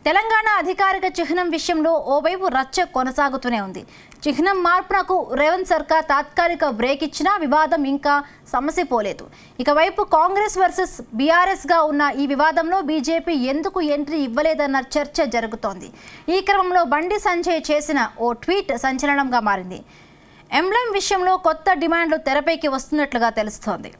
తెలంగాణ అధికారిక చిహ్నం విషయంలో ఓవైపు రచ్చ కొనసాగుతూనే ఉంది. చిహ్నం మార్పునకు రేవంత్ సర్కార్ తాత్కాలిక బ్రేక్ ఇచ్చినా వివాదం ఇంకా సమసిపోలేదు. ఇక వైపు కాంగ్రెస్ వర్సెస్ బీఆర్ఎస్ గా ఉన్న ఈ వివాదంలో బీజేపీ ఎందుకు ఎంట్రీ ఇవ్వలేదన్న చర్చ జరుగుతోంది. ఈ క్రమంలో బండి సంజయ్ చేసిన ఓ ట్వీట్ సంచలనంగా మారింది. ఎంబ్లెమ్ విషయంలో కొత్త డిమాండ్లు తెరపైకి వస్తున్నట్లుగా తెలుస్తోంది.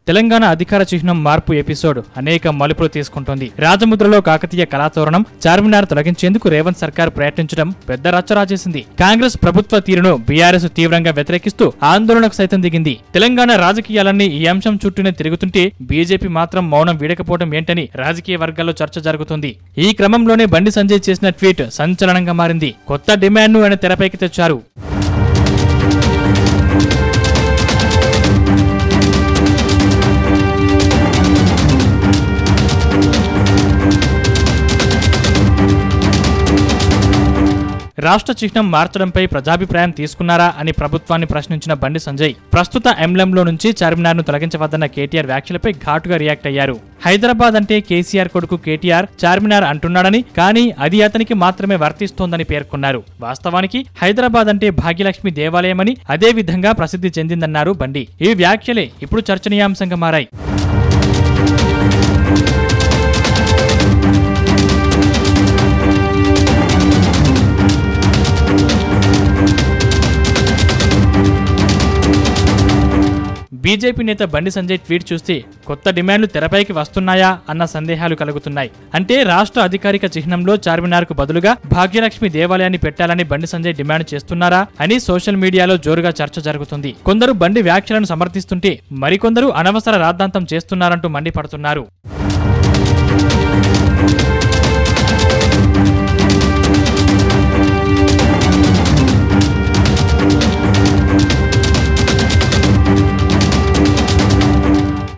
తెలంగాణ అధికార చిహ్నం మార్పు ఎపిసోడ్ అనేక మలుపులు తీసుకుంటోంది. రాజముద్రలో కాకతీయ కళాతోరణం చార్మినార్ తొలగించేందుకు రేవంత్ సర్కార్ ప్రయత్నించడం పెద్ద రచ్చరాజేసింది. కాంగ్రెస్ ప్రభుత్వ తీరును బీఆర్ఎస్ తీవ్రంగా వ్యతిరేకిస్తూ ఆందోళనకు సైతం దిగింది. తెలంగాణ రాజకీయాలన్నీ ఈ అంశం చుట్టూనే తిరుగుతుంటే బీజేపీ మాత్రం మౌనం వీడకపోవడం ఏంటని రాజకీయ వర్గాల్లో చర్చ జరుగుతుంది. ఈ క్రమంలోనే బండి సంజయ్ చేసిన ట్వీట్ సంచలనంగా మారింది. కొత్త డిమాండ్ను ఆయన తెరపైకి తెచ్చారు. రాష్ట్ర చిహ్నం మార్చడంపై ప్రజాభిప్రాయం తీసుకున్నారా అని ప్రభుత్వాన్ని ప్రశ్నించిన బండి సంజయ్ ప్రస్తుత ఎంబ్లెంలో నుంచి చార్మినార్ను తొలగించవద్దన్న కేటీఆర్ వ్యాఖ్యలపై ఘాటుగా రియాక్ట్ అయ్యారు. హైదరాబాద్ అంటే కేసీఆర్ కొడుకు కేటీఆర్ చార్మినార్ అంటున్నాడని, కానీ అది అతనికి మాత్రమే వర్తిస్తోందని పేర్కొన్నారు. వాస్తవానికి హైదరాబాద్ అంటే భాగ్యలక్ష్మి దేవాలయమని, అదే విధంగా ప్రసిద్ధి చెందిందన్నారు బండి. ఈ వ్యాఖ్యలే ఇప్పుడు చర్చనీయాంశంగా మారాయి. బీజేపీ నేత బండి సంజయ్ ట్వీట్ చూస్తే కొత్త డిమాండ్లు తెరపైకి వస్తున్నాయా అన్న సందేహాలు కలుగుతున్నాయి. అంటే రాష్ట్ర అధికారిక చిహ్నంలో చార్మినార్కు బదులుగా భాగ్యలక్ష్మి దేవాలయాన్ని పెట్టాలని బండి సంజయ్ డిమాండ్ చేస్తున్నారా అని సోషల్ మీడియాలో జోరుగా చర్చ జరుగుతుంది. కొందరు బండి వ్యాఖ్యలను సమర్థిస్తుంటే మరికొందరు అనవసర రాద్ధాంతం చేస్తున్నారంటూ మండిపడుతున్నారు.